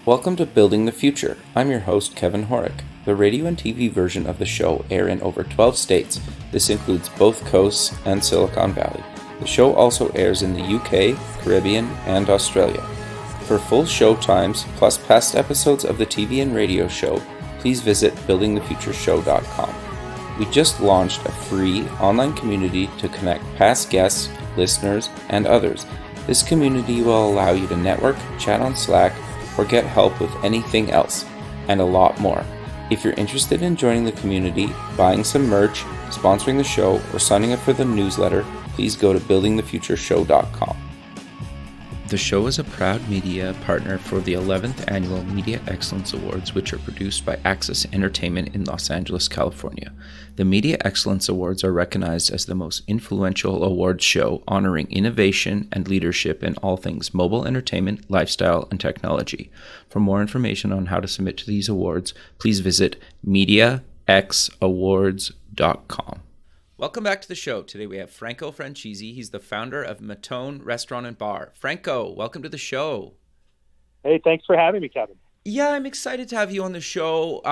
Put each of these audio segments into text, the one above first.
Welcome to Building the Future. I'm your host, Kevin Horick. The radio and TV version of the show air in over 12 states. This includes both coasts and Silicon Valley. The show also airs in the UK, Caribbean, and Australia. For full show times, plus past episodes of the TV and radio show, please visit buildingthefutureshow.com. We just launched a free online community to connect past guests, listeners, and others. This community will allow you to network, chat on Slack, or get help with anything else, and a lot more. If you're interested in joining the community, buying some merch, sponsoring the show, or signing up for the newsletter, please go to buildingthefutureshow.com. The show is a proud media partner for the 11th Annual Media Excellence Awards, which are produced by Access Entertainment in Los Angeles, California. The Media Excellence Awards are recognized as the most influential awards show honoring innovation and leadership in all things mobile entertainment, lifestyle, and technology. For more information on how to submit to these awards, please visit mediaxawards.com. Welcome back to the show. Today we have Franco Francese. He's the founder of Mattone Restaurant and Bar. Franco, welcome to the show. Hey, thanks for having me, Kevin. Yeah, I'm excited to have you on the show.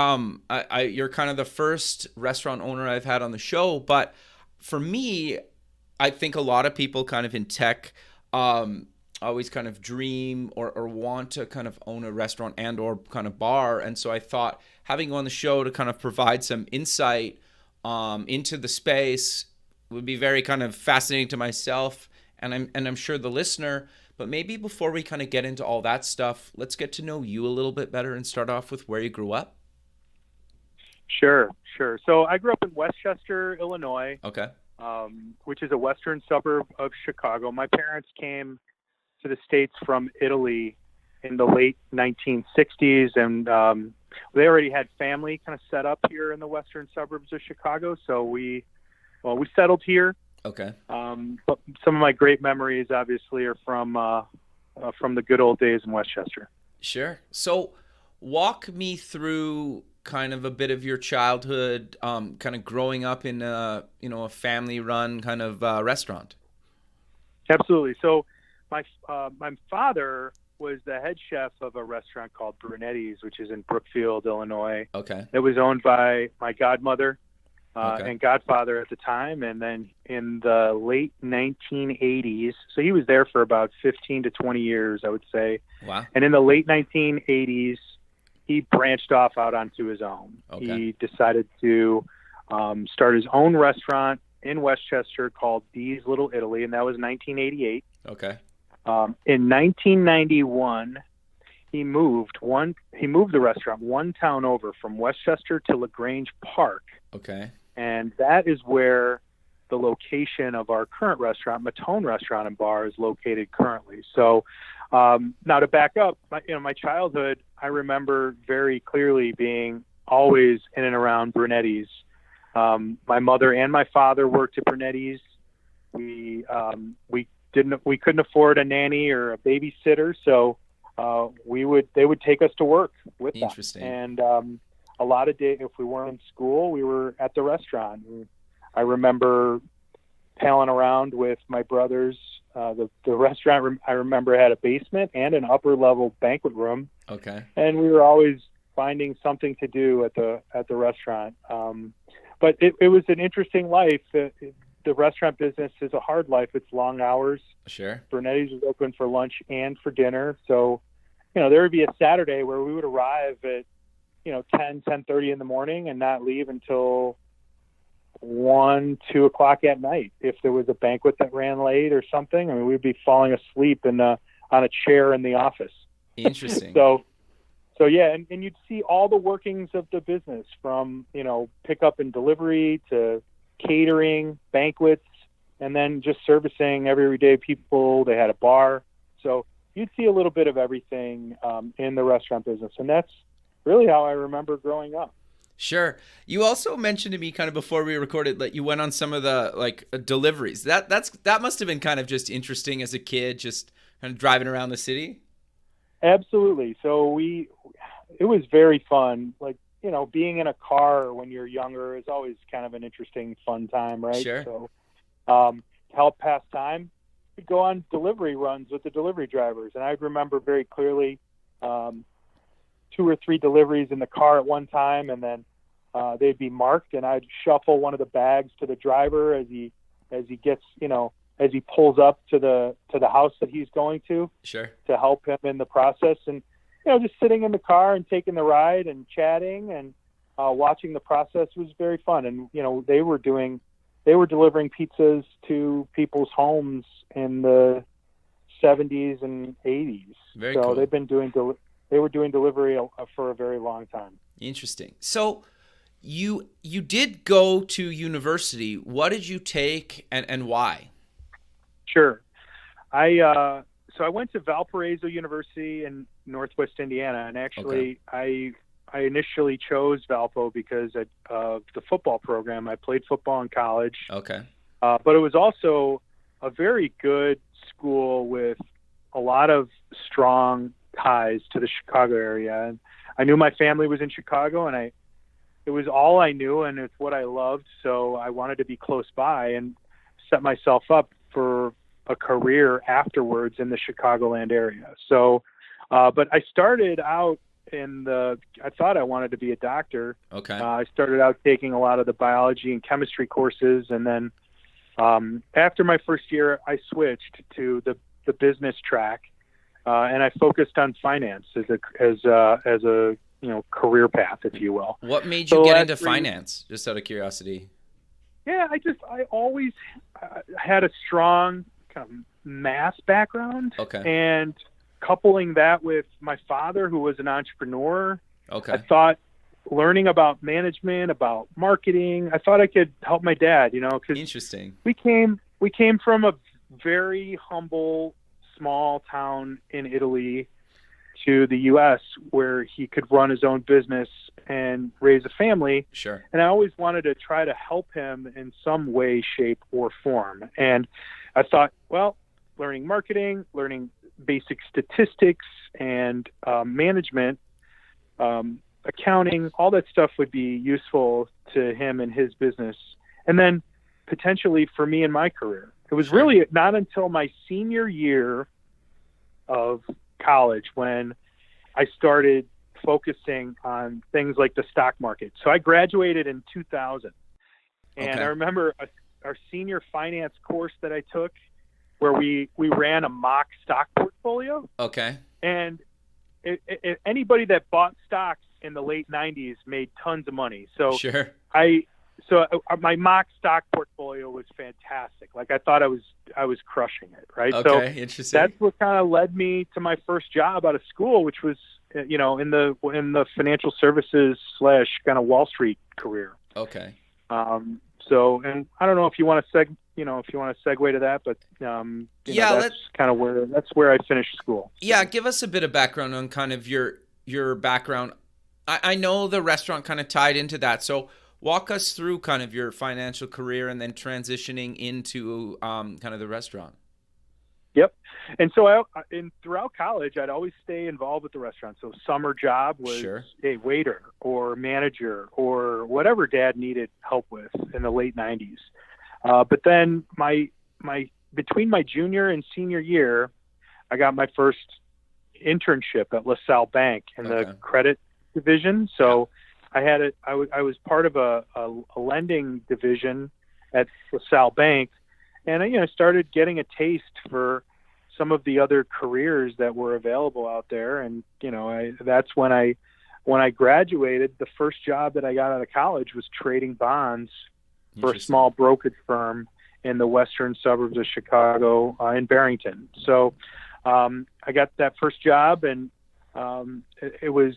You're kind of the first restaurant owner I've had on the show, but for me, I think a lot of people kind of in tech always kind of dream or want to kind of own a restaurant and or kind of bar. And so I thought having you on the show to kind of provide some insight into the space would be very kind of fascinating to myself and I'm sure the listener. But maybe before we kind of get into all that stuff, let's get to know you a little bit better and start off with where you grew up. Sure. So I grew up in Westchester, Illinois, Okay. Which is a western suburb of Chicago. My parents came to the States from Italy in the late 1960s, and they already had family kind of set up here in the western suburbs of Chicago. So we settled here. Okay. But some of my great memories, obviously, are from the good old days in Westchester. Sure. So walk me through kind of a bit of your childhood, kind of growing up in a family-run kind of restaurant. Absolutely. So my father was the head chef of a restaurant called Brunetti's, which is in Brookfield, Illinois. Okay. It was owned by my godmother Okay. and godfather at the time. And then in the late 1980s, so he was there for about 15 to 20 years, I would say. Wow. And in the late 1980s, he branched off out onto his own. Okay. He decided to start his own restaurant in Westchester called Dee's Little Italy, and that was 1988. Okay. In 1991, he moved the restaurant one town over from Westchester to LaGrange Park, Okay. and that is where the location of our current restaurant, Mattone Restaurant and Bar, is located currently. So now to back up, my childhood, I remember very clearly being always in and around Brunetti's. My mother and my father worked at Brunetti's. We couldn't afford a nanny or a babysitter, so they would take us to work with them. Interesting. And a lot of days, if we weren't in school, we were at the restaurant. And I remember palling around with my brothers. The restaurant, I remember, had a basement and an upper level banquet room. Okay. And we were always finding something to do at the restaurant. But it was an interesting life. The restaurant business is a hard life. It's long hours. Sure. Brunetti's was open for lunch and for dinner. So, there would be a Saturday where we would arrive at, 10:30 in the morning and not leave until 1, 2 o'clock at night. If there was a banquet that ran late or something, I mean, we'd be falling asleep on a chair in the office. Interesting. So yeah, and you'd see all the workings of the business from, pickup and delivery to catering, banquets, and then just servicing everyday people. They had a bar. So you'd see a little bit of everything in the restaurant business. And that's really how I remember growing up. Sure. You also mentioned to me kind of before we recorded that you went on some of the deliveries. That must have been kind of just interesting as a kid, just kind of driving around the city. Absolutely. So it was very fun. Being in a car when you're younger is always kind of an interesting, fun time, right? Sure. So to help pass time, we'd go on delivery runs with the delivery drivers. And I remember very clearly 2 or 3 deliveries in the car at one time, and then they'd be marked, and I'd shuffle one of the bags to the driver as he gets, as he pulls up to the house that he's going to. Sure. To help him in the process, and just sitting in the car and taking the ride and chatting and watching the process was very fun. And they were delivering pizzas to people's homes in the 70s and 80s. Very so cool. They were doing delivery for a very long time. Interesting. So you did go to university. What did you take and why? Sure. I went to Valparaiso University in Northwest Indiana, and actually I initially chose Valpo because of the football program. I played football in college. Okay. But it was also a very good school with a lot of strong ties to the Chicago area. And I knew my family was in Chicago, and it was all I knew, and it's what I loved. So I wanted to be close by and set myself up for a career afterwards in the Chicagoland area. So, but I started out I thought I wanted to be a doctor. Okay. I started out taking a lot of the biology and chemistry courses. And then, after my first year, I switched to the business track. And I focused on finance as a career path, if you will. What made you get into finance? Just out of curiosity. Yeah, I always had a strong kind of math background. Okay. And coupling that with my father, who was an entrepreneur, okay, I thought learning about management, about marketing, I thought I could help my dad, because interesting. We came from a very humble, small town in Italy to the U.S. where he could run his own business and raise a family. Sure. And I always wanted to try to help him in some way, shape, or form. And I thought, well, learning marketing, learning basic statistics and management, accounting, all that stuff would be useful to him and his business. And then potentially for me in my career. It was really not until my senior year of college when I started focusing on things like the stock market. So I graduated in 2000. And I remember our senior finance course that I took where we ran a mock stock portfolio. Okay. And anybody that bought stocks in the late 90s made tons of money. So sure. My mock stock portfolio was fantastic. Like I thought I was crushing it. Right. Okay. So interesting. that's what kind of led me to my first job out of school, which was, in the financial services / kind of Wall Street career. Okay. So, and I don't know if you want to segue to that, but that's kind of that's where I finished school. So. Yeah. Give us a bit of background on kind of your background. I know the restaurant kind of tied into that. So walk us through kind of your financial career and then transitioning into kind of the restaurant. Yep. And so throughout college, I'd always stay involved with the restaurant. So summer job was a waiter or manager or whatever Dad needed help with in the late 90s. But then between my junior and senior year, I got my first internship at LaSalle Bank in the credit division. So I was part of a lending division at LaSalle Bank, and I started getting a taste for some of the other careers that were available out there. And that's when I graduated. The first job that I got out of college was trading bonds for a small brokerage firm in the western suburbs of Chicago, in Barrington. So I got that first job, and it was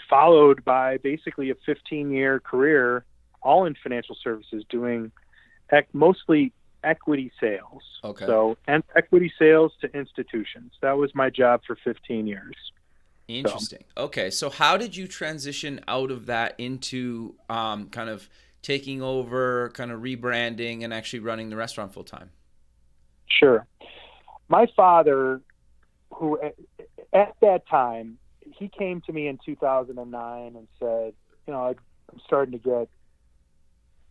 followed by basically a 15-year career, all in financial services, doing mostly equity sales. Okay. So, and equity sales to institutions. That was my job for 15 years. Interesting. So. Okay. So how did you transition out of that into kind of taking over, kind of rebranding, and actually running the restaurant full time? Sure. My father, who at that time, he came to me in 2009 and said, I'm starting to get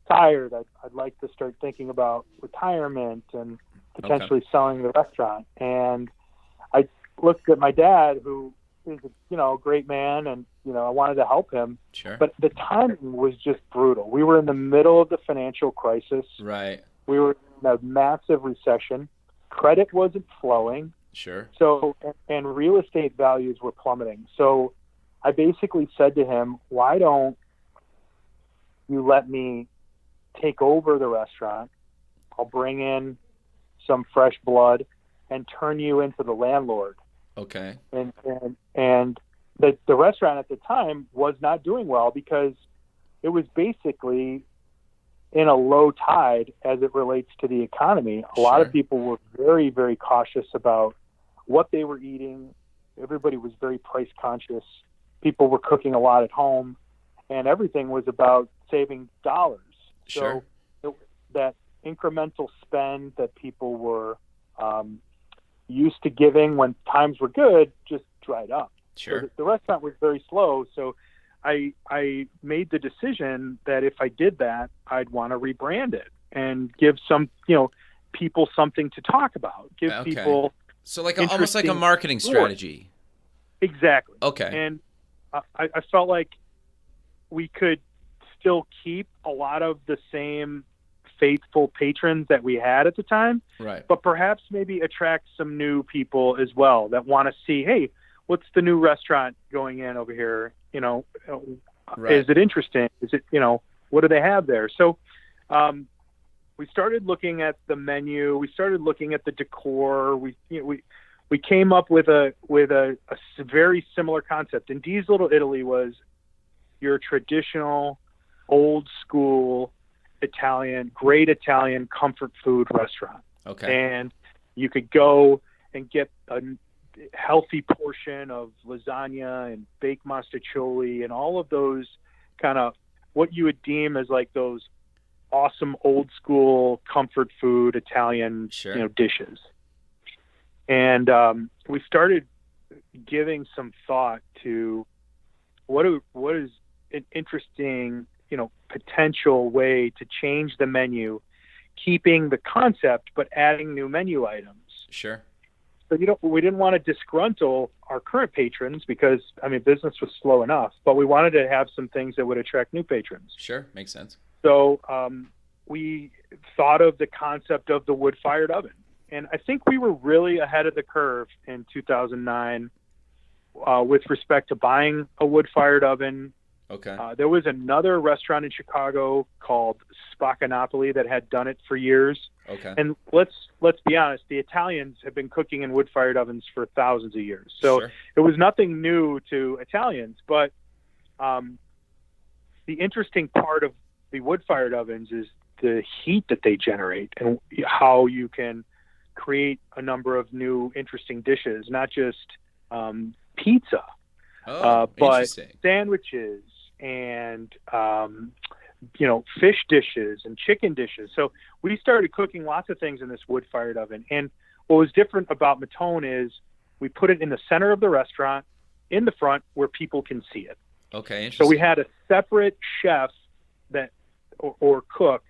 tired. I'd like to start thinking about retirement and potentially selling the restaurant. And I looked at my dad, who he's a great man, and I wanted to help him. Sure. But the timing was just brutal. We were in the middle of the financial crisis. Right. We were in a massive recession. Credit wasn't flowing. Sure. So, and real estate values were plummeting. So I basically said to him, why don't you let me take over the restaurant? I'll bring in some fresh blood and turn you into the landlord. Okay. And the restaurant at the time was not doing well because it was basically in a low tide as it relates to the economy. A lot of people were very, very cautious about what they were eating. Everybody was very price conscious. People were cooking a lot at home, and everything was about saving dollars. Sure. So that incremental spend that people were used to giving when times were good just dried up. Sure. So the restaurant was very slow. So I made the decision that if I did that, I'd want to rebrand it and give some, people something to talk about. Give people almost like a marketing strategy. Exactly. Okay. And I felt like we could still keep a lot of the same faithful patrons that we had at the time, right? But perhaps maybe attract some new people as well that want to see, hey, what's the new restaurant going in over here? Right. Is it interesting? Is it, what do they have there? So we started looking at the menu. We started looking at the decor. We came up with a very similar concept. And Dee's Little Italy was your traditional, old school great Italian comfort food restaurant. Okay. And you could go and get a healthy portion of lasagna and baked mostaccioli and all of those kind of what you would deem as like those awesome old school comfort food Italian dishes. And we started giving some thought to what is an interesting potential way to change the menu, keeping the concept but adding new menu items. Sure. So we didn't want to disgruntle our current patrons because business was slow enough, but we wanted to have some things that would attract new patrons. Sure, makes sense. So we thought of the concept of the wood-fired oven, and I think we were really ahead of the curve in 2009 with respect to buying a wood-fired oven. Okay. There was another restaurant in Chicago called Spaccanapoli that had done it for years. Okay. And let's be honest, the Italians have been cooking in wood-fired ovens for thousands of years. So It was nothing new to Italians. But the interesting part of the wood-fired ovens is the heat that they generate and how you can create a number of new interesting dishes, not just pizza, but sandwiches and fish dishes and chicken dishes. So we started cooking lots of things in this wood-fired oven. And what was different about Mattone is we put it in the center of the restaurant, in the front, where people can see it. Okay, interesting. So we had a separate chef or cook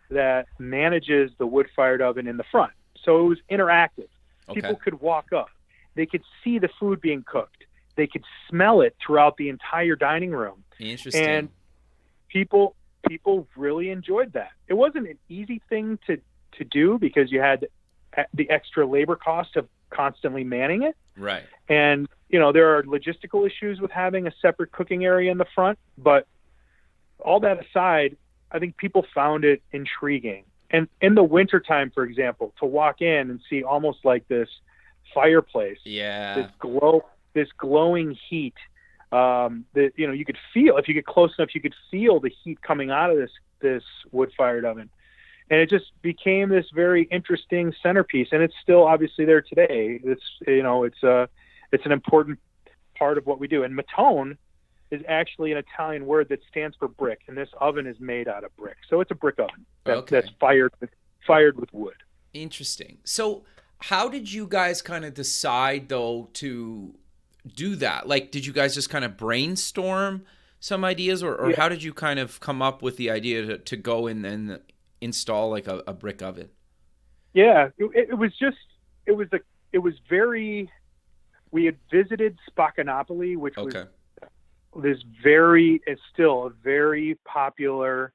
that manages the wood-fired oven in the front. So it was interactive. Okay. People could walk up. They could see the food being cooked. They could smell it throughout the entire dining room. Interesting. And people really enjoyed that. It wasn't an easy thing to do because you had the extra labor cost of constantly manning it. Right. And, there are logistical issues with having a separate cooking area in the front. But all that aside, I think people found it intriguing. And in the wintertime, for example, to walk in and see almost like this fireplace, this glowing heat that you could feel. If you get close enough, you could feel the heat coming out of this wood-fired oven, and it just became this very interesting centerpiece. And it's still obviously there today. It's an important part of what we do. And Mattone is actually an Italian word that stands for brick, and this oven is made out of brick. So it's a brick oven that's fired with wood. Interesting. So how did you guys kind of decide, though, to do that? Like, did you guys just kind of brainstorm some ideas, or how did you kind of come up with the idea to go in and install like a brick oven? Yeah, it was very, we had visited Spaccanapoli, which was Okay. it's still a very popular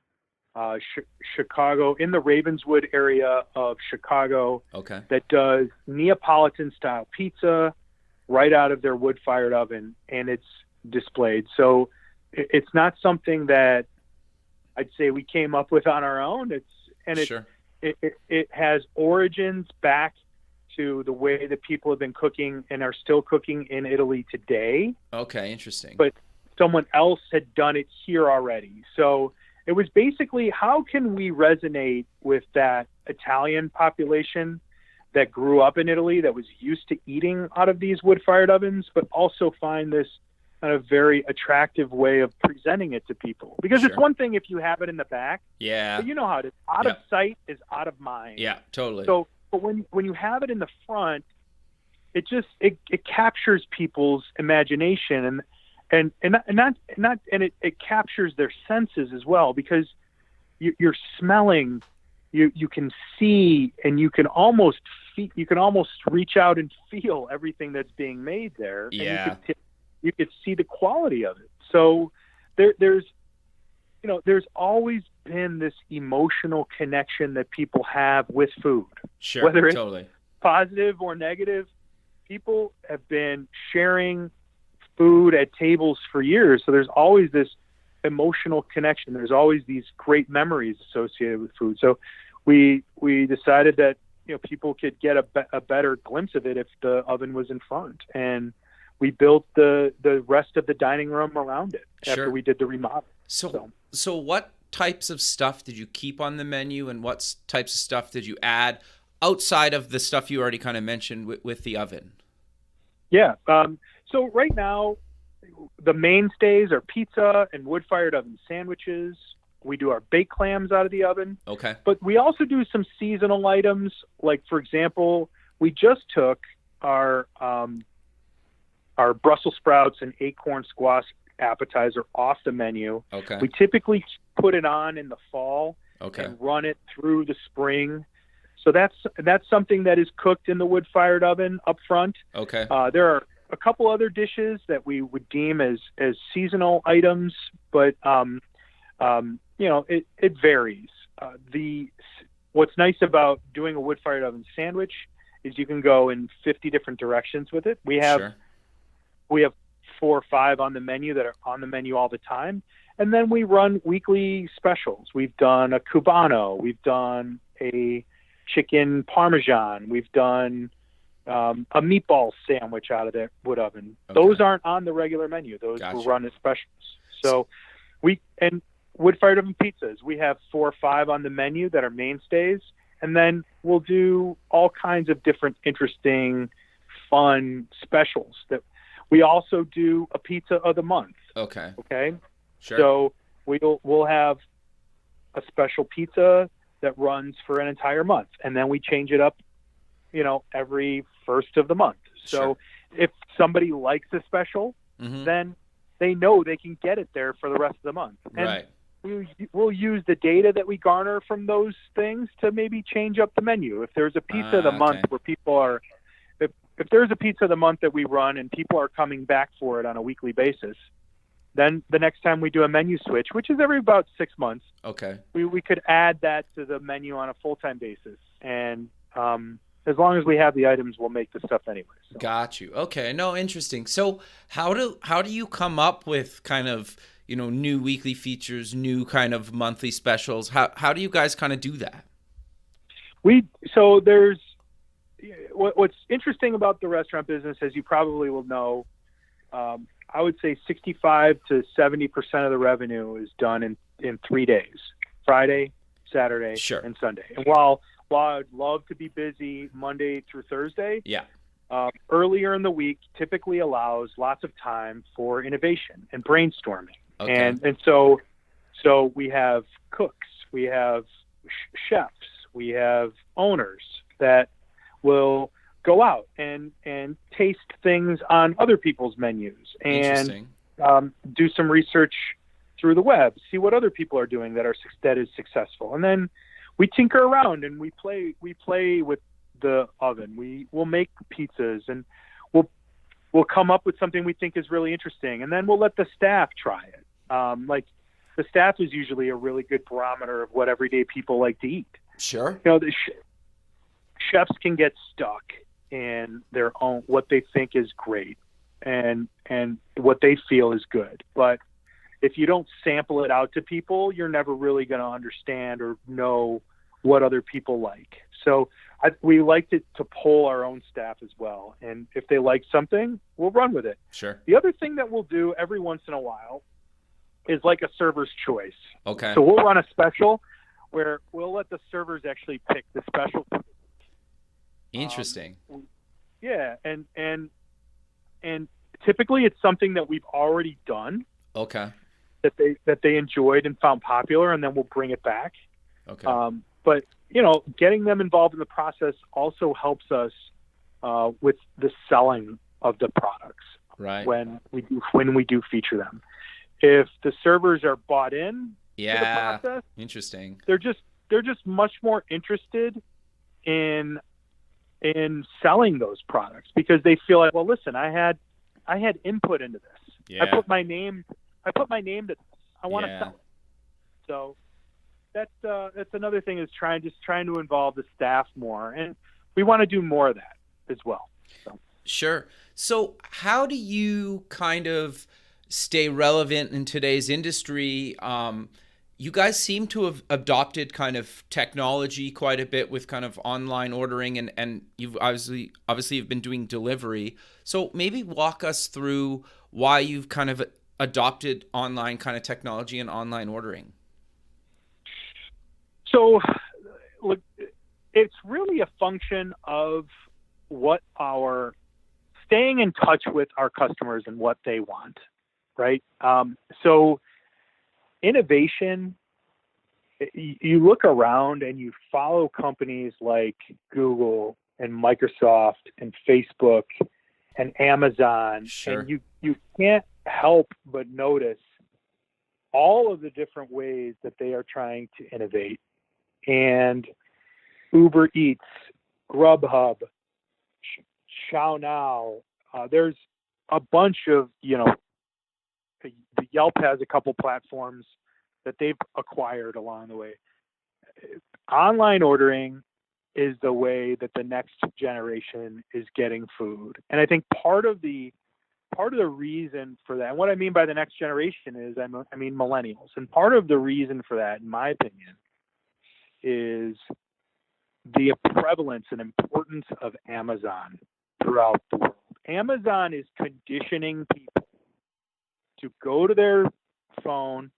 Chicago, in the Ravenswood area of Chicago, Okay. that does Neapolitan style pizza right out of their wood-fired oven, and it's displayed. So it's not something that I'd say we came up with on our own. Sure. It has origins back to the way that people have been cooking and are still cooking in Italy today. Okay, interesting. But someone else had done it here already. So it was basically, how can we resonate with that Italian population that grew up in Italy, that was used to eating out of these wood-fired ovens, but also find this kind of very attractive way of presenting it to people? Because Sure. it's one thing if you have it in the back, Yeah. but you know how it is. Out Yeah. of sight is out of mind. Yeah, totally. So, but when you have it in the front, it captures people's imagination, and it captures their senses as well, because you're smelling, you can see, and you can almost reach out and feel everything that's being made there. Yeah. And you could see the quality of it. So there's always been this emotional connection that people have with food. Sure. Whether it's totally. positive or negative, people have been sharing food at tables for years. So there's always this emotional connection. There's always these great memories associated with food. So we decided that, people could get a better glimpse of it if the oven was in front. And we built the rest of the dining room around it after Sure. we did the remodel. So what types of stuff did you keep on the menu, and what types of stuff did you add outside of the stuff you already kind of mentioned with the oven? Yeah. So right now, the mainstays are pizza and wood-fired oven sandwiches. We do our baked clams out of the oven. Okay. But we also do some seasonal items. Like, for example, we just took our Brussels sprouts and acorn squash appetizer off the menu. Okay. We typically put it on in the fall Okay. and run it through the spring. So that's something that is cooked in the wood-fired oven up front. Okay. There are a couple other dishes that we would deem as seasonal items, but it varies. What's nice about doing a wood-fired oven sandwich is you can go in 50 different directions with it. We have 4 or 5 on the menu that are on the menu all the time, and then we run weekly specials. We've done a Cubano, we've done a chicken Parmesan, we've done a meatball sandwich out of the wood oven. Okay. Those aren't on the regular menu. Those will run as specials. So wood-fired oven pizzas, we have 4 or 5 on the menu that are mainstays, and then we'll do all kinds of different interesting, fun specials. That we also do a pizza of the month. Okay. Sure. So we'll have a special pizza that runs for an entire month, and then we change it up, every first of the month. So if somebody likes a special, then they know they can get it there for the rest of the month. And right. We'll use the data that we garner from those things to maybe change up the menu. If there's a pizza of the month where people are, if there's a pizza of the month that we run and people are coming back for it on a weekly basis, then the next time we do a menu switch, which is every about 6 months, we could add that to the menu on a full-time basis. And as long as we have the items, we'll make the stuff anyway. So. Got you. Okay. No, interesting. So how do you come up with kind of, new weekly features, new kind of monthly specials? How do you guys kind of do that? So there's what's interesting about the restaurant business, as you probably will know, I would say 65 to 70% of the revenue is done in 3 days: Friday, Saturday, and Sunday. And while I'd love to be busy Monday through Thursday, earlier in the week typically allows lots of time for innovation and brainstorming. Okay. And so we have cooks, we have chefs, we have owners that will go out and taste things on other people's menus and do some research through the web, see what other people are doing that is successful. And then we tinker around and we play with the oven. We'll make pizzas and we'll come up with something we think is really interesting, and then we'll let the staff try it. Like the staff is usually a really good barometer of what everyday people like to eat. Sure. You know, the chefs can get stuck in their own, what they think is great and what they feel is good. But if you don't sample it out to people, you're never really going to understand or know what other people like. So we like to poll our own staff as well. And if they like something, we'll run with it. Sure. The other thing that we'll do every once in a while is like a server's choice. Okay. So we'll run a special where we'll let the servers actually pick the special. Interesting. Yeah. And typically it's something that we've already done. Okay. That they enjoyed and found popular, and then we'll bring it back. Okay. But you know, getting them involved in the process also helps us with the selling of the products. Right. When we do feature them, if the servers are bought in to the process, interesting. They're just much more interested in selling those products because they feel like, well, listen, I had input into this. Yeah. I put my name to this. I want to sell it. So that's another thing is trying to involve the staff more, and we want to do more of that as well. So. Sure. So how do you kind of stay relevant in today's industry? You guys seem to have adopted kind of technology quite a bit with kind of online ordering, and you've obviously have been doing delivery. So maybe walk us through why you've kind of adopted online kind of technology and online ordering. So, look, it's really a function of what our staying in touch with our customers and what they want, right? So innovation, you look around and you follow companies like Google and Microsoft and Facebook and Amazon, sure. and you can't help but notice all of the different ways that they are trying to innovate. And Uber Eats, Grubhub, ChowNow, there's a bunch of, the Yelp has a couple platforms that they've acquired along the way. Online ordering is the way that the next generation is getting food. And I think part of the reason for that, and what I mean by the next generation is, I mean millennials. And part of the reason for that, in my opinion, is the prevalence and importance of Amazon throughout the world. Amazon is conditioning people to go to their phone,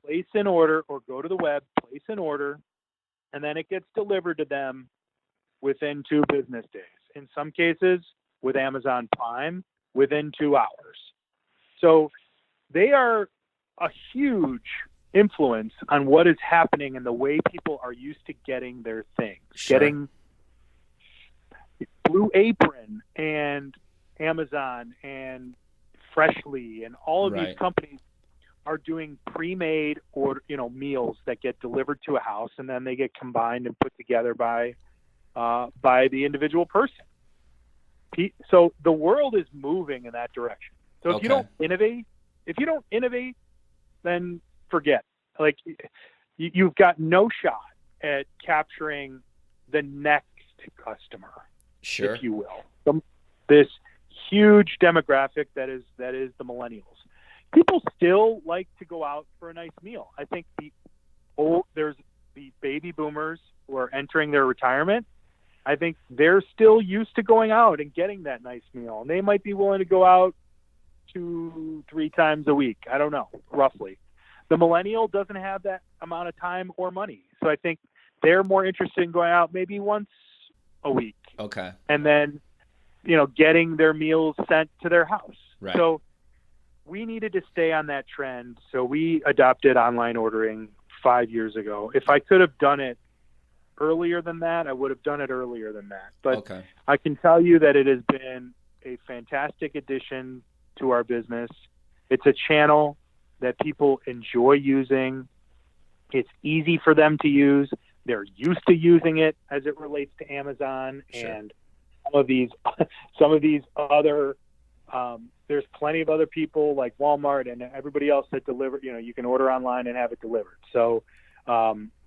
place an order, or go to the web, place an order, and then it gets delivered to them within 2 business days. In some cases, with Amazon Prime, within 2 hours. So they are a huge influence on what is happening and the way people are used to getting their things. Sure. Getting Blue Apron and Amazon and Freshly and all of these companies are doing pre-made meals that get delivered to a house, and then they get combined and put together by the individual person. So the world is moving in that direction. So if you don't innovate, then forget. Like you've got no shot at capturing the next customer, sure, if you will. This huge demographic that is the millennials. People still like to go out for a nice meal. I think there's the baby boomers who are entering their retirement. I think they're still used to going out and getting that nice meal. And they might be willing to go out 2-3 times a week. I don't know, roughly. The millennial doesn't have that amount of time or money. So I think they're more interested in going out maybe once a week. Okay. And then, getting their meals sent to their house. Right. So we needed to stay on that trend. So we adopted online ordering 5 years ago. If I could have done it earlier than that, I would have done it earlier than that. But okay. I can tell you that it has been a fantastic addition to our business. It's a channel that people enjoy using. It's easy for them to use. They're used to using it as it relates to Amazon sure. and some of these other, there's plenty of other people like Walmart and everybody else that deliver, you can order online and have it delivered. So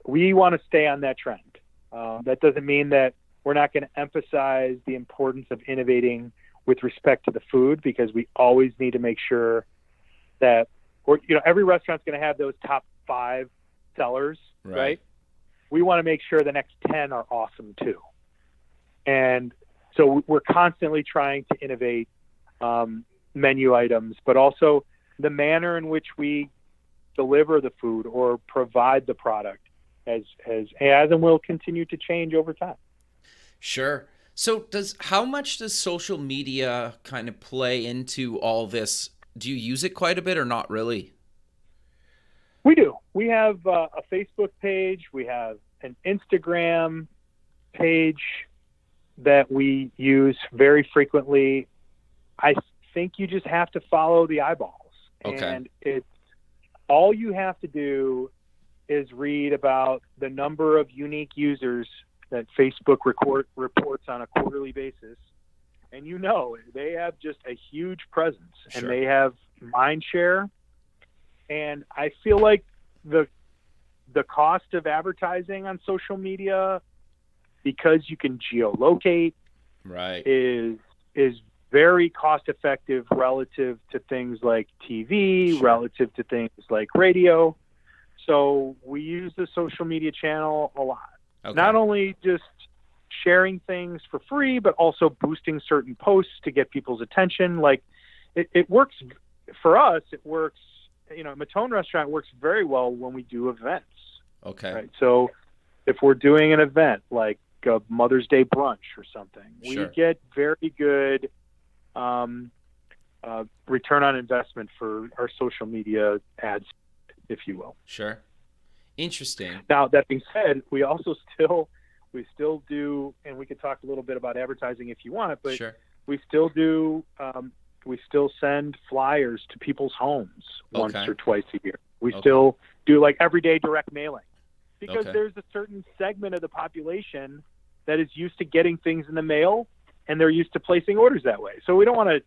we want to stay on that trend. That doesn't mean that we're not going to emphasize the importance of innovating with respect to the food, because we always need to make sure that, every restaurant's going to have those top 5 sellers, right? We want to make sure the next 10 are awesome too. And so we're constantly trying to innovate menu items, but also the manner in which we deliver the food or provide the product has and will continue to change over time. Sure. So how much does social media kind of play into all this? Do you use it quite a bit or not really? We do. We have a Facebook page. We have an Instagram page that we use very frequently. I think you just have to follow the eyeballs. Okay. And it's all you have to do is read about the number of unique users that Facebook reports on a quarterly basis. And they have just a huge presence. Sure. And they have mind share. And I feel like the cost of advertising on social media, because you can geolocate, right, is very cost effective relative to things like TV, sure, relative to things like radio. So we use the social media channel a lot. Okay. Not only just sharing things for free, but also boosting certain posts to get people's attention. Like it works for us. It works, Mattone Restaurant works very well when we do events. Okay. Right. So if we're doing an event like a Mother's Day brunch or something, sure, we get very good return on investment for our social media ads, if you will. Sure. Interesting. Now, that being said, we also still do, and we could talk a little bit about advertising if you want, but sure, we still do, we still send flyers to people's homes once or twice a year. We still do like everyday direct mailing, because there's a certain segment of the population that is used to getting things in the mail, and they're used to placing orders that way. So we don't want to.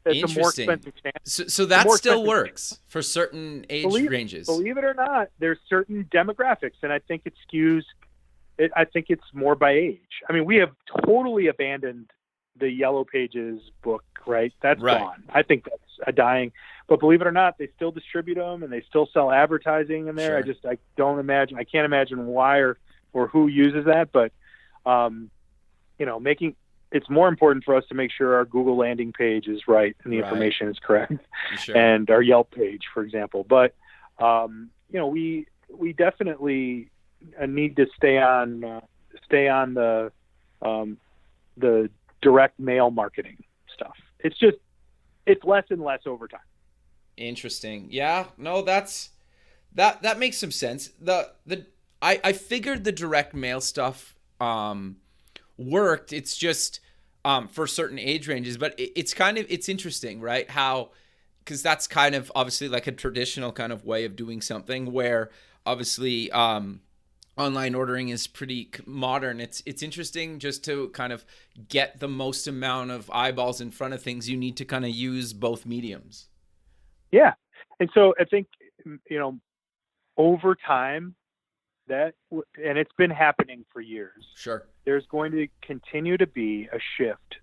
It's a more expensive channel. So that still works for certain age ranges. Believe it or not, there's certain demographics, and I think it skews. I think it's more by age. I mean, we have totally abandoned the Yellow Pages book, right? That's gone. I think that's a dying. But believe it or not, they still distribute them, and they still sell advertising in there. Sure. I can't imagine why or who uses that. But it's more important for us to make sure our Google landing page is right and the information is correct, sure, and our Yelp page, for example. But we definitely need to stay on the direct mail marketing stuff. It's less and less over time. Interesting. Yeah. No, that makes some sense. I figured the direct mail stuff worked. It's just for certain age ranges, but it's interesting, right? How, because that's kind of obviously like a traditional kind of way of doing something, where obviously online ordering is pretty modern. It's interesting just to kind of get the most amount of eyeballs in front of things. You need to kind of use both mediums. Yeah. And so I think, over time, and it's been happening for years. Sure. There's going to continue to be a shift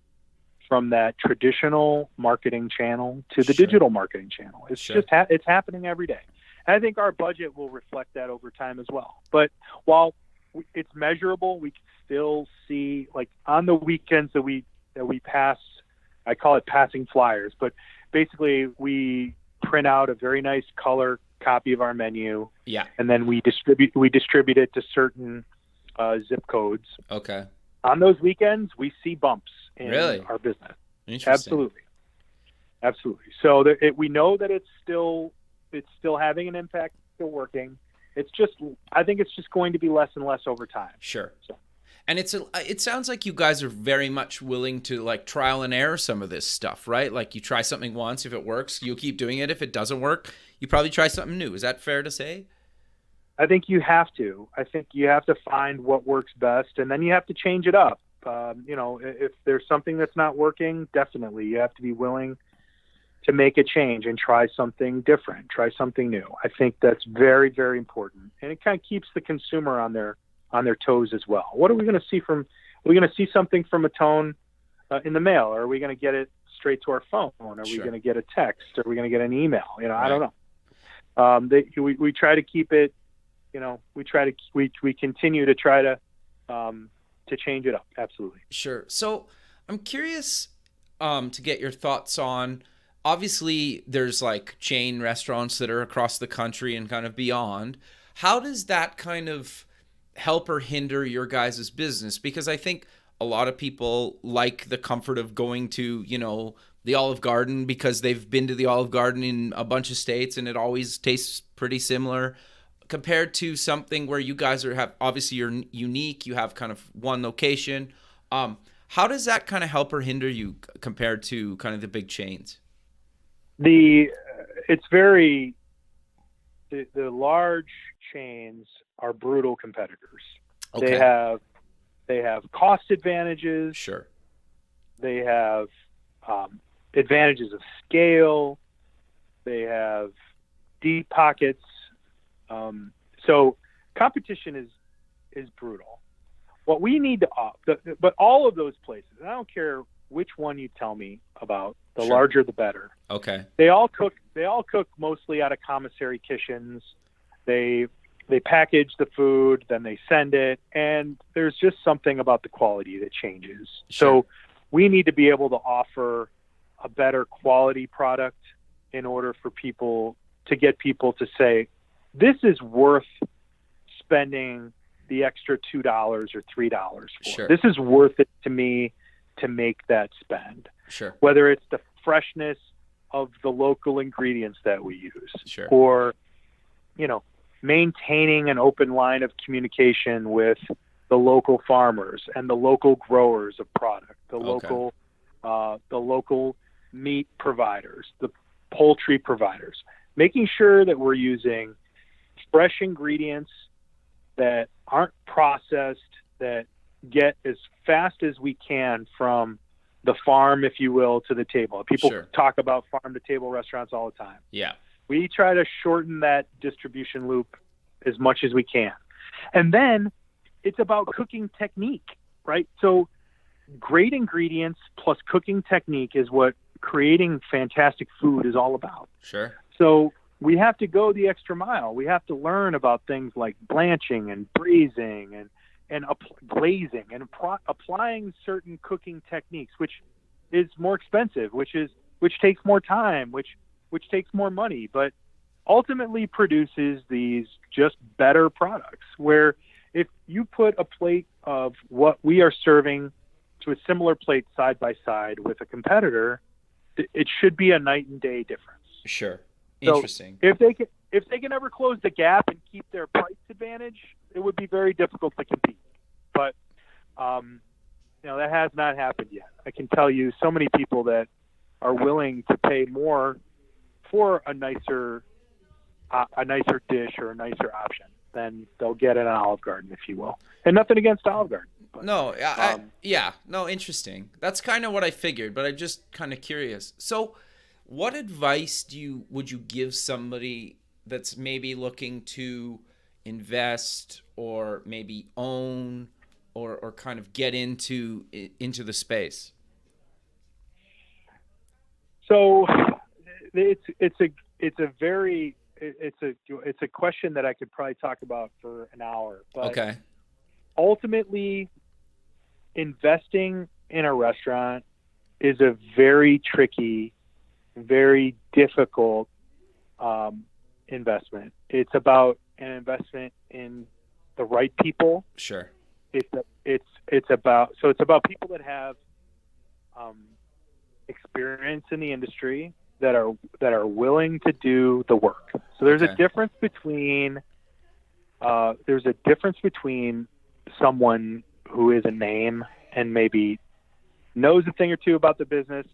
from that traditional marketing channel to the digital marketing channel. It's just it's happening every day. And I think our budget will reflect that over time as well. But while it's measurable, we can still see, like on the weekends that we pass, I call it passing flyers, but basically we print out a very nice color copy of our menu. Yeah. And then we distribute it to certain zip codes. Okay. On those weekends, we see bumps in our business. Interesting. Absolutely. So we know that it's still having an impact, still working. I think it's just going to be less and less over time. Sure. So. And it sounds like you guys are very much willing to like trial and error some of this stuff, right? Like you try something once, if it works, you'll keep doing it. If it doesn't work, you probably try something new. Is that fair to say? I think you have to. I think you have to find what works best, and then you have to change it up. If there's something that's not working, definitely you have to be willing to make a change and try something different, try something new. I think that's very, very important, and it kind of keeps the consumer on their toes as well. What are we going to see from? Are we going to see something from Mattone in the mail, or are we going to get it straight to our phone? Are we going to get a text? Are we going to get an email? Right. I don't know. We try to keep it. We continue to try to change it up. Absolutely. Sure. So I'm curious to get your thoughts on. Obviously, there's like chain restaurants that are across the country and kind of beyond. How does that kind of help or hinder your guys' business? Because I think a lot of people like the comfort of going to, the Olive Garden because they've been to the Olive Garden in a bunch of states and it always tastes pretty similar compared to something where you guys obviously you're unique. You have kind of one location. How does that kind of help or hinder you compared to kind of the big chains? The large chains are brutal competitors. Okay. They have cost advantages. Sure. They have advantages of scale. They have deep pockets. So competition is brutal. What we need to but all of those places, and I don't care which one you tell me about, the Sure. larger the better. Okay. They all cook mostly out of commissary kitchens. They package the food, then they send it, and there's just something about the quality that changes. Sure. So we need to be able to offer a better quality product in order for get people to say, this is worth spending the extra $2 or $3 for. Sure. This is worth it to me to make that spend. Sure. Whether it's the freshness of the local ingredients that we use, Sure. or, maintaining an open line of communication with the local farmers and the local growers of product, the local meat providers, the poultry providers, making sure that we're using fresh ingredients that aren't processed, that get as fast as we can from the farm, if you will, to the table. People Sure. talk about farm to table restaurants all the time. Yeah. We try to shorten that distribution loop as much as we can. And then it's about cooking technique, right? So great ingredients plus cooking technique is what creating fantastic food is all about. Sure. So we have to go the extra mile. We have to learn about things like blanching and braising and glazing and applying certain cooking techniques, which is more expensive, which takes more time, which takes more money, but ultimately produces these just better products. Where if you put a plate of what we are serving to a similar plate side by side with a competitor, it should be a night and day difference. Sure. So Interesting. if they can ever close the gap and keep their price advantage, it would be very difficult to compete. But that has not happened yet. I can tell you so many people that are willing to pay more for a nicer dish or a nicer option than they'll get at an Olive Garden, if you will. And nothing against Olive Garden. But, no, interesting. That's kind of what I figured, but I'm just kind of curious. So what advice would you give somebody that's maybe looking to invest or maybe own or kind of get into the space? So it's a question that I could probably talk about for an hour. But okay. Ultimately, investing in a restaurant is a very tricky, very difficult investment. It's about an investment in the right people. Sure. It's about people that have experience in the industry, that are willing to do the work. So there's a difference between someone who is a name and maybe knows a thing or two about the business,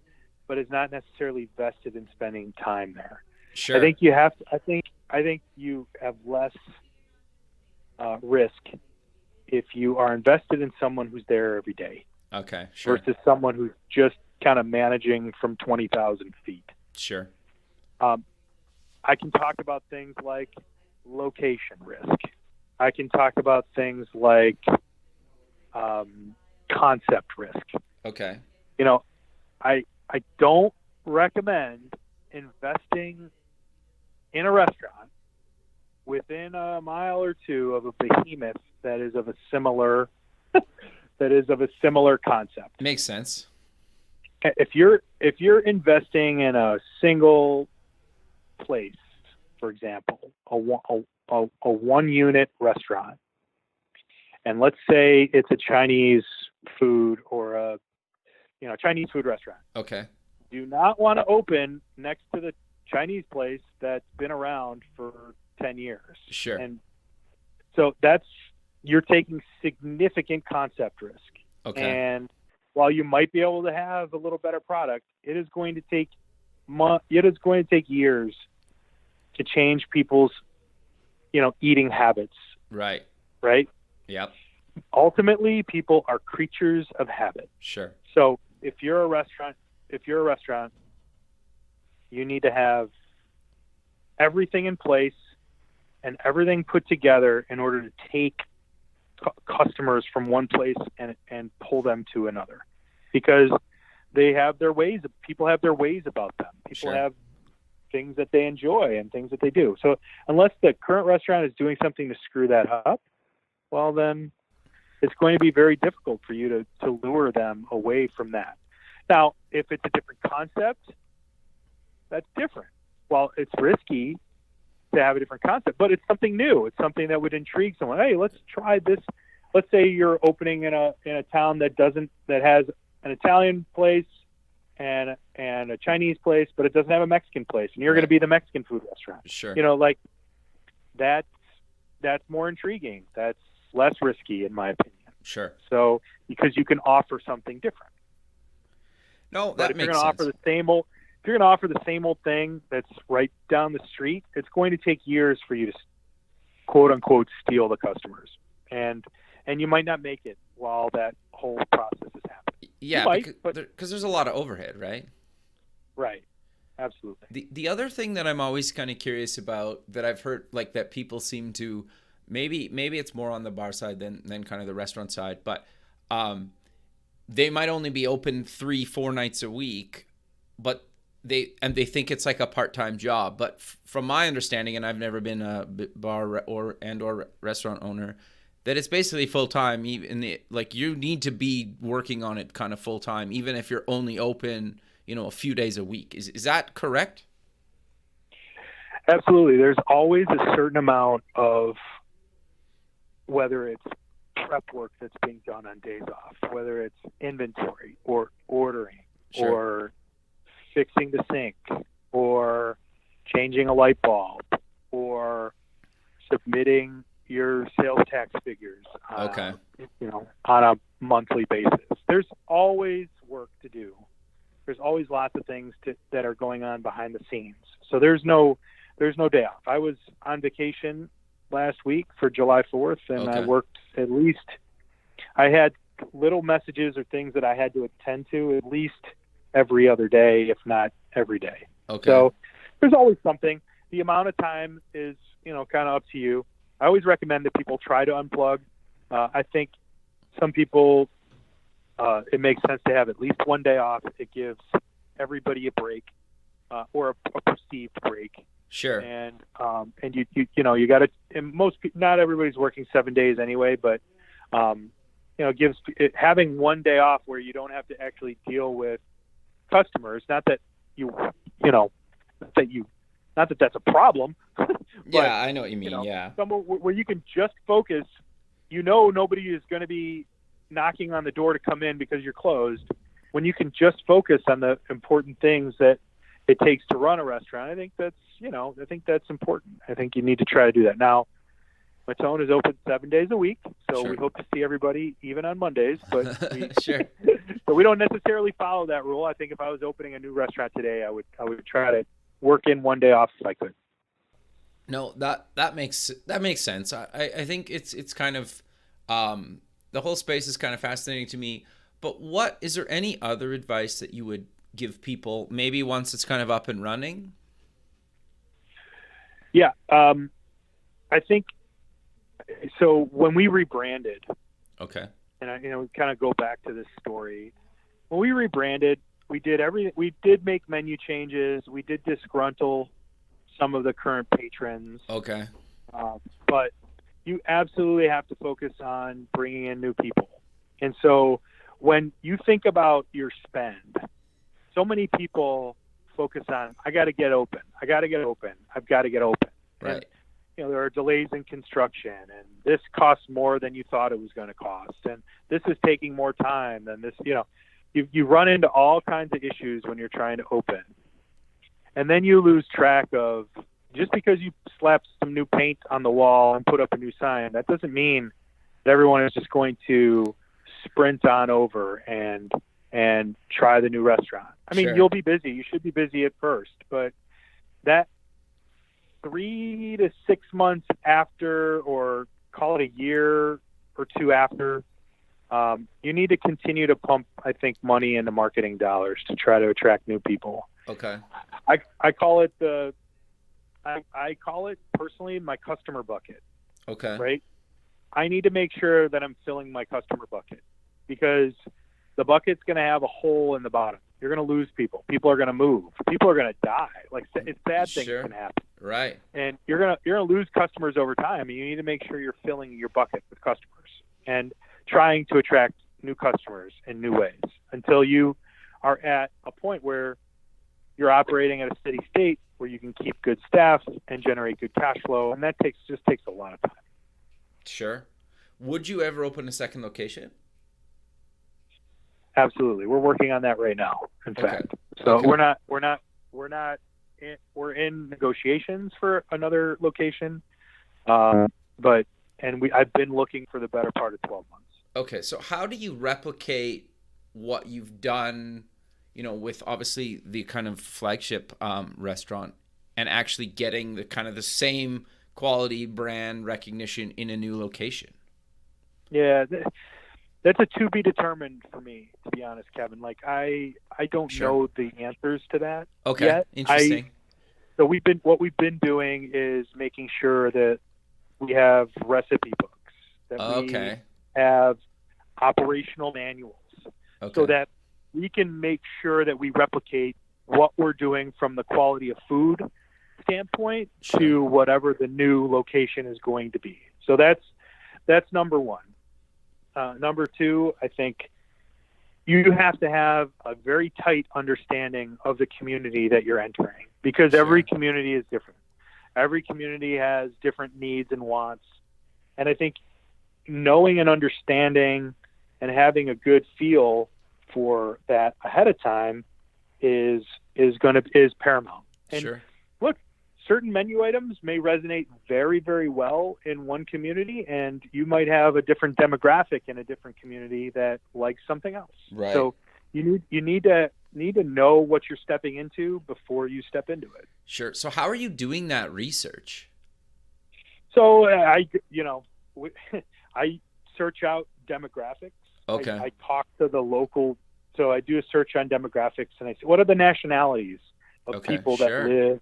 but is not necessarily vested in spending time there. Sure. I think you have less risk if you are invested in someone who's there every day. Okay, sure. versus someone who's just kind of managing from 20,000 feet. Sure. I can talk about things like location risk. I can talk about things like concept risk. Okay. You know, I don't recommend investing in a restaurant within a mile or two of a behemoth that is of a similar concept. Makes sense. If you're investing in a single place, for example, a one unit restaurant, and let's say it's a Chinese food or a Chinese food restaurant. Okay. Do not want to open next to the Chinese place that's been around for 10 years. Sure. And so you're taking significant concept risk. Okay. And while you might be able to have a little better product, it is going to take years to change people's, eating habits. Right. Right? Yep. Ultimately, people are creatures of habit. Sure. So if you're a restaurant, you need to have everything in place and everything put together in order to take customers from one place and pull them to another, because they have their ways. People have their ways about them. People Sure. have things that they enjoy and things that they do. So unless the current restaurant is doing something to screw that up, well, then it's going to be very difficult for you to lure them away from that. Now, if it's a different concept, that's different. Well, it's risky to have a different concept, but it's something new. It's something that would intrigue someone. Hey, let's try this. Let's say you're opening in a town that has an Italian place and a Chinese place, but it doesn't have a Mexican place, and you're going to be the Mexican food restaurant. Sure. That's more intriguing. That's less risky, in my opinion. Sure. So because you can offer something different. No, But that if makes you're going sense. to if you're going to offer the same old thing that's right down the street, it's going to take years for you to quote unquote steal the customers, and you might not make it while that whole process is happening. Yeah, but because there's a lot of overhead, right? right, absolutely. The other thing that I'm always kind of curious about that I've heard, like, that people seem to maybe it's more on the bar side than kind of the restaurant side, but they might only be open 3-4 nights a week, but they think it's like a part-time job. But from my understanding, and I've never been a bar or restaurant owner, that it's basically full-time. Even like you need to be working on it kind of full-time, even if you're only open, a few days a week. Is that correct? Absolutely. There's always a certain amount of, whether it's prep work that's being done on days off, whether it's inventory or ordering, Sure. or fixing the sink, or changing a light bulb, or submitting your sales tax figures Okay. On a monthly basis. There's always work to do. There's always lots of things that are going on behind the scenes. So there's no day off. I was on vacation last week for July 4th, and Okay. I worked I had little messages or things that I had to attend to at least every other day, if not every day. Okay. So there's always something. The amount of time is, kind of up to you. I always recommend that people try to unplug. I think some people, it makes sense to have at least one day off. It gives everybody a break, or a perceived break. Sure. And you got to, and not everybody's working 7 days anyway, but, gives having one day off where you don't have to actually deal with customers. Not that that's a problem. But, yeah, I know what you mean. Yeah. Somewhere where you can just focus, nobody is going to be knocking on the door to come in because you're closed. When you can just focus on the important things that it takes to run a restaurant, I think that's important. I think you need to try to do that. Now, Mattone is open 7 days a week, so Sure. we hope to see everybody even on Mondays. But Sure. but we don't necessarily follow that rule. I think if I was opening a new restaurant today, I would try to work in one day off if I could. No, that makes sense. I think it's kind of the whole space is kind of fascinating to me, But what is there any other advice that you would give people maybe once it's kind of up and running? Yeah. I think so. When we rebranded, Okay. and we kind of go back to this story. When we rebranded, we did everything. We did make menu changes. We did disgruntle some of the current patrons. Okay. But you absolutely have to focus on bringing in new people. And so when you think about your spend, so many people focus on, I got to get open. I got to get open. I've got to get open. Right. And, there are delays in construction, and this costs more than you thought it was going to cost. And this is taking more time than this, you run into all kinds of issues when you're trying to open. And then you lose track of, just because you slap some new paint on the wall and put up a new sign, that doesn't mean that everyone is just going to sprint on over and try the new restaurant. I mean, Sure. You'll be busy. You should be busy at first, but that 3 to 6 months after, or call it a year or two after, you need to continue to pump, I think, money into marketing dollars to try to attract new people. Okay. I call it I call it personally my customer bucket. Okay. Right? I need to make sure that I'm filling my customer bucket, because the bucket's going to have a hole in the bottom. You're going to lose people. People are going to move. People are going to die. Like, it's bad things Sure. can happen. Right. And you're going to lose customers over time. And you need to make sure you're filling your bucket with customers and trying to attract new customers in new ways until you are at a point where you're operating at a steady state where you can keep good staff and generate good cash flow. And that takes a lot of time. Sure. Would you ever open a second location? Absolutely. We're working on that right now, in fact. So Okay. we're in negotiations for another location. I've been looking for the better part of 12 months. Okay. So how do you replicate what you've done, with obviously the kind of flagship restaurant, and actually getting the kind of the same quality brand recognition in a new location? Yeah, that's a to be determined for me, to be honest, Kevin. Like, I don't Sure. know the answers to that Okay. yet. Interesting. So what we've been doing is making sure that we have recipe books, that Okay. we have operational manuals, Okay. so that we can make sure that we replicate what we're doing from the quality of food standpoint Sure. to whatever the new location is going to be. So that's number one. Number two, I think you have to have a very tight understanding of the community that you're entering, because every Sure. community is different. Every community has different needs and wants. And I think knowing and understanding and having a good feel for that ahead of time is paramount. And Sure. look, certain menu items may resonate very, very well in one community, and you might have a different demographic in a different community that likes something else. Right. So you need to know what you're stepping into before you step into it. Sure. So how are you doing that research? So I search out demographics. Okay. I talk to the local. So I do a search on demographics, and I say, what are the nationalities of Okay, people sure. that live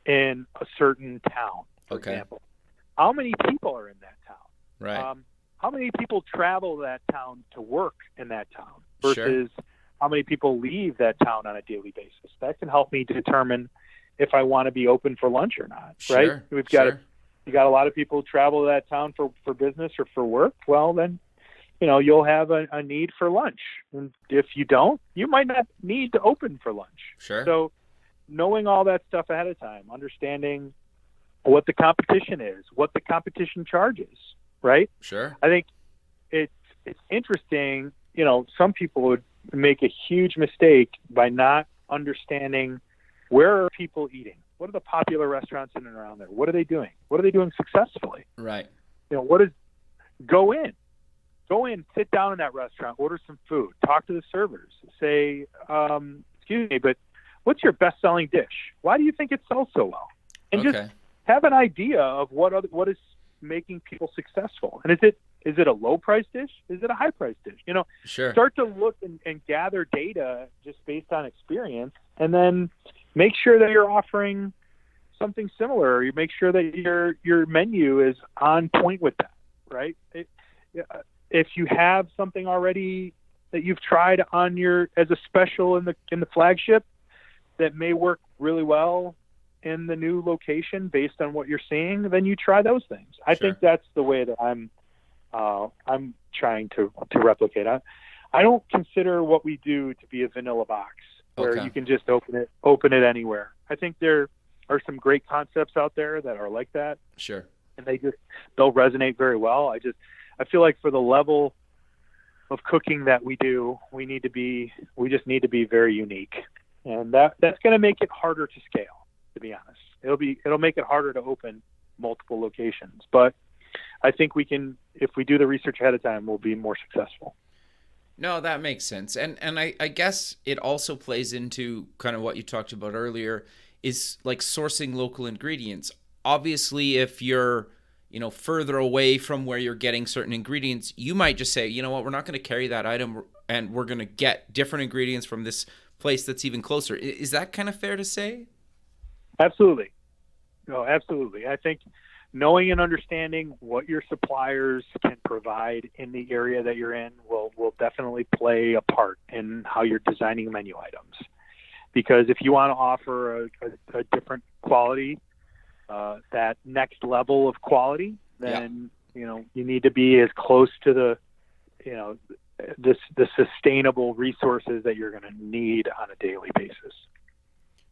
in a certain town, for Okay. example? How many people are in that town? Right. How many people travel that town to work in that town Sure. versus how many people leave that town on a daily basis? That can help me determine if I want to be open for lunch or not, right? Sure. We've got Sure. you got a lot of people travel to that town for business or for work. Well, then, you'll have a need for lunch. And if you don't, you might not need to open for lunch. Sure. So knowing all that stuff ahead of time, understanding what the competition is, what the competition charges, right? Sure. I think it's interesting. Some people would make a huge mistake by not understanding, where are people eating? What are the popular restaurants in and around there? What are they doing? What are they doing successfully? Right. Go in, sit down in that restaurant, order some food, talk to the servers, say, excuse me, but what's your best-selling dish? Why do you think it sells so well? And Okay. just have an idea of what is making people successful. And is it a low price dish? Is it a high price dish? Sure. Start to look and gather data just based on experience, and then make sure that you're offering something similar. You make sure that your menu is on point with that, right? If you have something already that you've tried as a special in the flagship that may work really well in the new location based on what you're seeing, then you try those things. I think that's the way that I'm trying to replicate. I don't consider what we do to be a vanilla box where you can just open it anywhere. I think there are some great concepts out there that are like that. Sure. And they'll resonate very well. I feel like for the level of cooking that we do, we just need to be very unique. And that's going to make it harder to scale, to be honest. It'll make it harder to open multiple locations, but I think we can, if we do the research ahead of time, we'll be more successful. No, that makes sense. And I guess it also plays into kind of what you talked about earlier, is like sourcing local ingredients. Obviously, if you're, further away from where you're getting certain ingredients, you might just say, you know what, we're not going to carry that item and we're going to get different ingredients from this place that's even closer. Is that kind of fair to say? Absolutely. No, absolutely. I think knowing and understanding what your suppliers can provide in the area that you're in will definitely play a part in how you're designing menu items. Because if you want to offer a different quality, that next level of quality, then you need to be as close to the sustainable resources that you're going to need on a daily basis.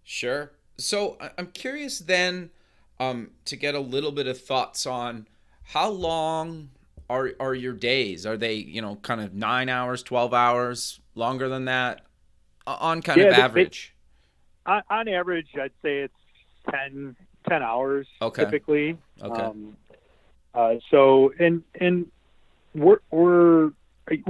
Sure. So I'm curious then, to get a little bit of thoughts on how long are your days? Are they, kind of 9 hours, 12 hours, longer than that on kind of average? On average, I'd say it's 10 hours typically. Okay. So we're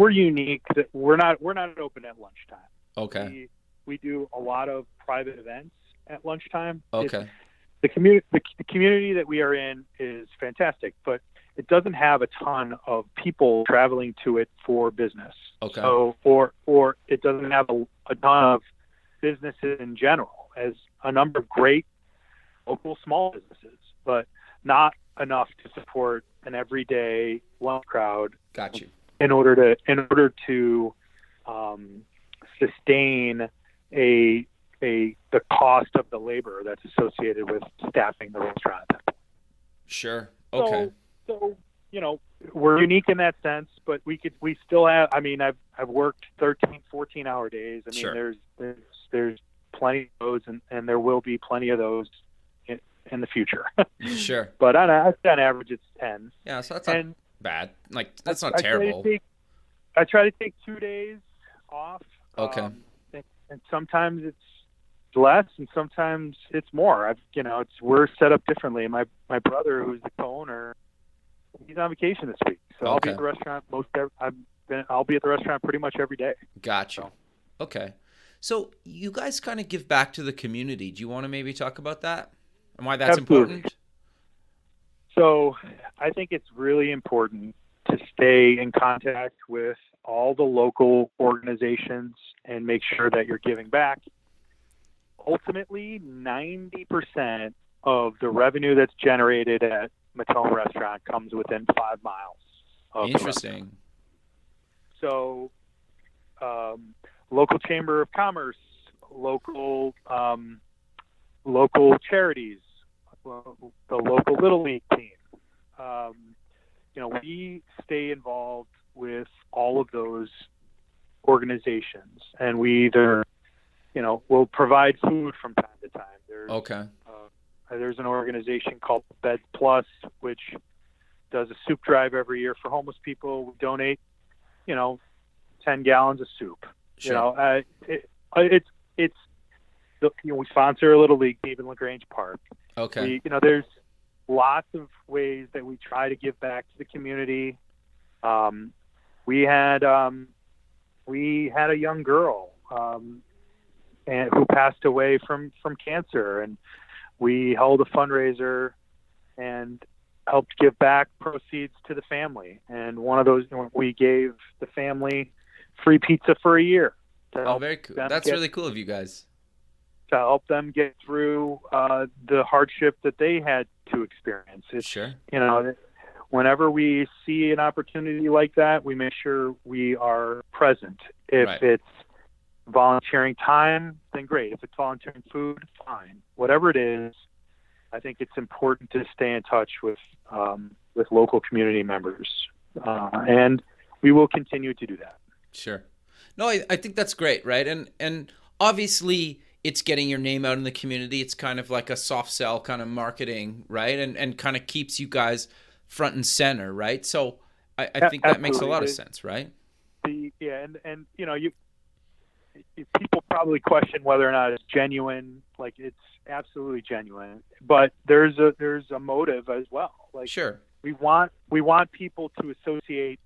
unique that we're not open at lunchtime. Okay. We do a lot of private events at lunchtime. Okay. The community that we are in is fantastic, but it doesn't have a ton of people traveling to it for business. Okay. So, or it doesn't have a ton of businesses in general, as a number of great local small businesses, but not enough to support an everyday lunch crowd. Got you. In order to sustain the cost of the labor that's associated with staffing the restaurant at that point. Sure. Okay. So we're unique in that sense, but we still have, I've worked 13, 14-hour days. Sure. There's plenty of those, and there will be plenty of those in the future. Sure. But on average, it's 10. Yeah, so that's not bad. Like, that's not terrible. I try to take 2 days off. Okay. And sometimes it's less, and sometimes it's more. We're set up differently. My brother, who's the co-owner, he's on vacation this week, so I'll be at the restaurant I'll be at the restaurant pretty much every day. Gotcha. So. Okay. So you guys kind of give back to the community. Do you want to maybe talk about that and why that's important? So I think it's really important to stay in contact with all the local organizations and make sure that you're giving back. Ultimately, 90% of the revenue that's generated at Mattone Restaurant comes within 5 miles of Interesting. So local chamber of commerce, local charities, the local Little League team. We stay involved with all of those organizations, and we either, we'll provide food from time to time. There's an organization called Beds Plus, which does a soup drive every year for homeless people. We donate, 10 gallons of soup. Sure. We sponsor a Little League team in LaGrange Park. Okay. There's lots of ways that we try to give back to the community. We had a young girl who passed away from cancer, and we held a fundraiser, and helped give back proceeds to the family. And one of those, we gave the family free pizza for a year. Oh, very cool. That's really cool of you guys. To help them get through the hardship that they had to experience. Sure. Whenever we see an opportunity like that, we make sure we are present. If it's volunteering time, then great. If it's volunteering food, fine. Whatever it is, I think it's important to stay in touch with local community members, and we will continue to do that. Sure. No, I think that's great, right? And obviously, it's getting your name out in the community. It's kind of like a soft sell kind of marketing, right? And kind of keeps you guys front and center, right? So I think that makes a lot of sense, right? And people probably question whether or not it's genuine. Like, it's absolutely genuine, but there's a motive as well. Like, sure, we want people to associate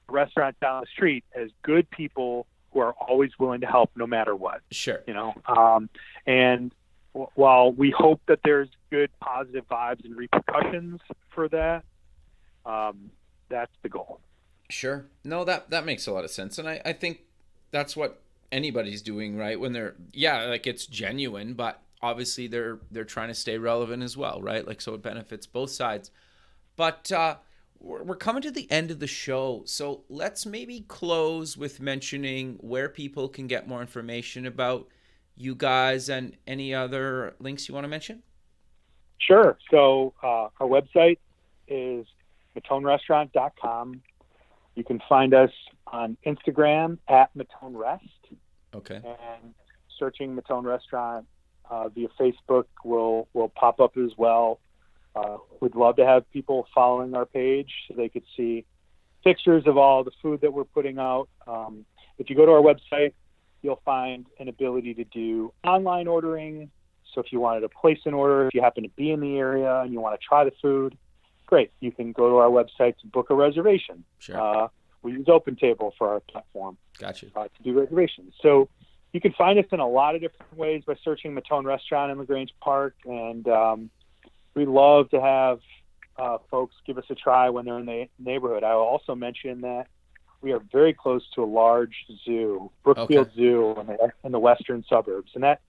a restaurant down the street as good people who are always willing to help no matter what. Sure. And while we hope that there's good positive vibes and repercussions for that, that's the goal. Sure. No, that makes a lot of sense. And I think that's what anybody's doing, right? When it's genuine, but obviously they're trying to stay relevant as well, right? Like, so it benefits both sides. But we're coming to the end of the show, so let's maybe close with mentioning where people can get more information about you guys and any other links you want to mention. Sure. So our website is MattoneRestaurant.com. You can find us on Instagram at Mattone Rest. Okay. And searching Mattone Restaurant via Facebook will pop up as well. We'd love to have people following our page so they could see pictures of all the food that we're putting out. If you go to our website, you'll find an ability to do online ordering. So if you wanted to place an order, if you happen to be in the area and you want to try the food, great. You can go to our website to book a reservation. Sure. We use OpenTable for our platform. Gotcha. To do reservations. So you can find us in a lot of different ways by searching Mattone Restaurant in LaGrange Park. And we love to have folks give us a try when they're in the neighborhood. I will also mention that we are very close to a large zoo, Brookfield Zoo, in the western suburbs. And that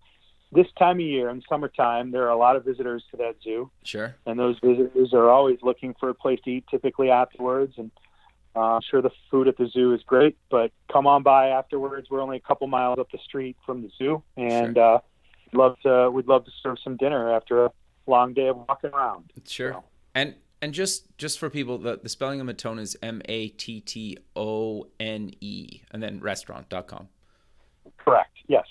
this time of year, in summertime, there are a lot of visitors to that zoo. Sure. And those visitors are always looking for a place to eat, typically afterwards. And I'm sure the food at the zoo is great, but come on by afterwards. We're only a couple miles up the street from the zoo, and we'd love to serve some dinner after a long day of walking around. Sure. So. And just for people, the spelling of Mattone is Mattone, and then restaurant.com. Correct. Yes.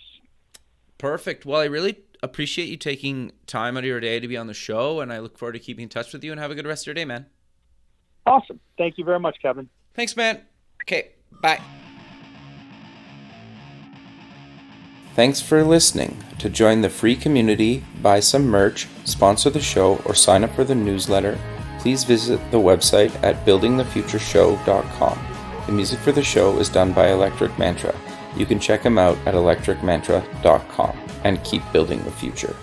Perfect. Well, I really appreciate you taking time out of your day to be on the show, and I look forward to keeping in touch with you, and have a good rest of your day, man. Awesome. Thank you very much, Kevin. Thanks, man. Okay, bye. Thanks for listening. To join the free community, buy some merch, sponsor the show, or sign up for the newsletter, please visit the website at buildingthefutureshow.com. The music for the show is done by Electric Mantra. You can check them out at electricmantra.com and keep building the future.